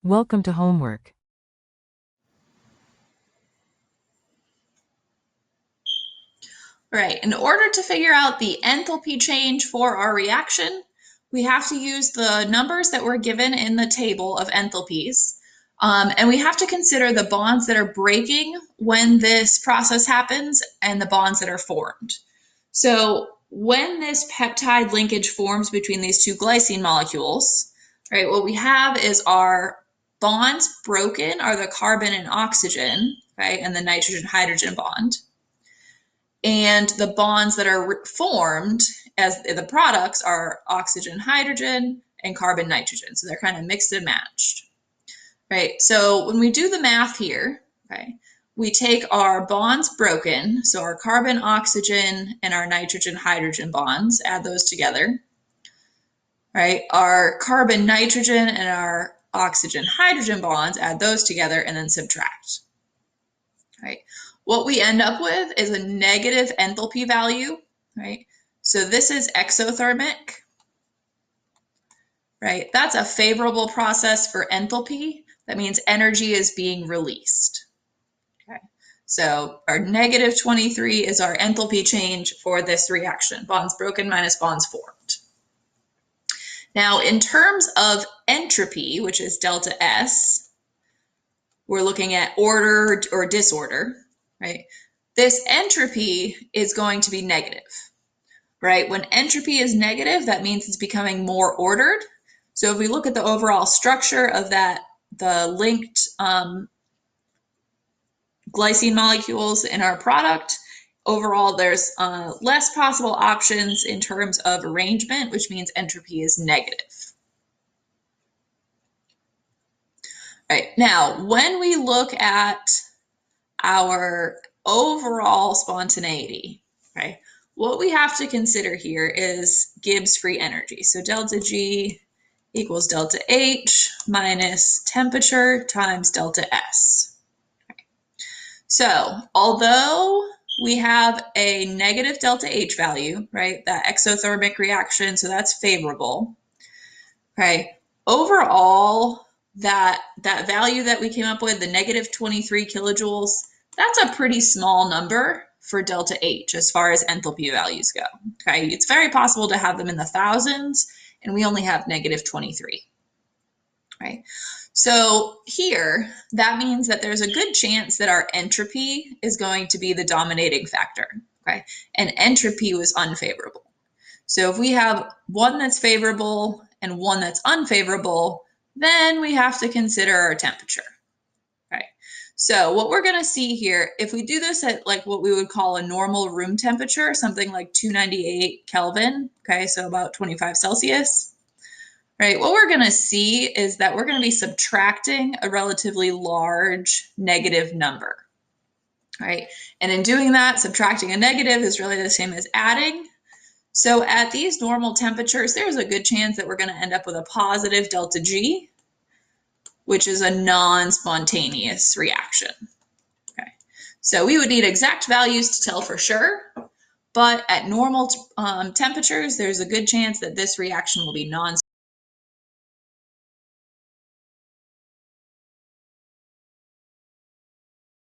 Welcome to homework. Right, in order to figure out the enthalpy change for our reaction, we have to use the numbers that were given in the table of enthalpies. And we have to consider the bonds that are breaking when this process happens and the bonds that are formed. So when this peptide linkage forms between these two glycine molecules, right, what we have is our bonds broken are the carbon and oxygen, right, and the nitrogen-hydrogen bond. And the bonds that are formed as the products are oxygen, hydrogen, and carbon, nitrogen. So they're kind of mixed and matched, right? So when we do the math here, okay, we take our bonds broken, so our carbon, oxygen, and our nitrogen, hydrogen bonds, add those together, right? Our carbon, nitrogen, and our oxygen, hydrogen bonds, add those together, and then subtract, right? What we end up with is a negative enthalpy value, right? So this is exothermic, right? That's a favorable process for enthalpy. That means energy is being released. Okay. So our negative 23 is our enthalpy change for this reaction, bonds broken minus bonds formed. Now, in terms of entropy, which is delta S, we're looking at order or disorder, right? This entropy is going to be negative, right? When entropy is negative, that means it's becoming more ordered. So if we look at the overall structure of that, the linked glycine molecules in our product, overall there's less possible options in terms of arrangement, which means entropy is negative. All right, now when we look at our overall spontaneity, right, what we have to consider here is Gibbs free energy. So delta G equals delta H minus temperature times delta S. So although we have a negative delta H value, right, that exothermic reaction, so that's favorable, right, overall that value that we came up with, the negative 23 kilojoules, that's a pretty small number for delta H as far as enthalpy values go. Okay, it's very possible to have them in the thousands, and we only have negative 23. Right? So here, that means that there's a good chance that our entropy is going to be the dominating factor. Okay, and entropy was unfavorable. So if we have one that's favorable and one that's unfavorable, then we have to consider our temperature. Okay. So what we're going to see here, if we do this at like what we would call a normal room temperature, something like 298 Kelvin, okay, so about 25 Celsius, right, what we're going to see is that we're going to be subtracting a relatively large negative number, right? And in doing that, subtracting a negative is really the same as adding. So at these normal temperatures, there's a good chance that we're going to end up with a positive delta G, which is a non-spontaneous reaction. Okay. So we would need exact values to tell for sure, but at normal temperatures, there's a good chance that this reaction will be non-spontaneous.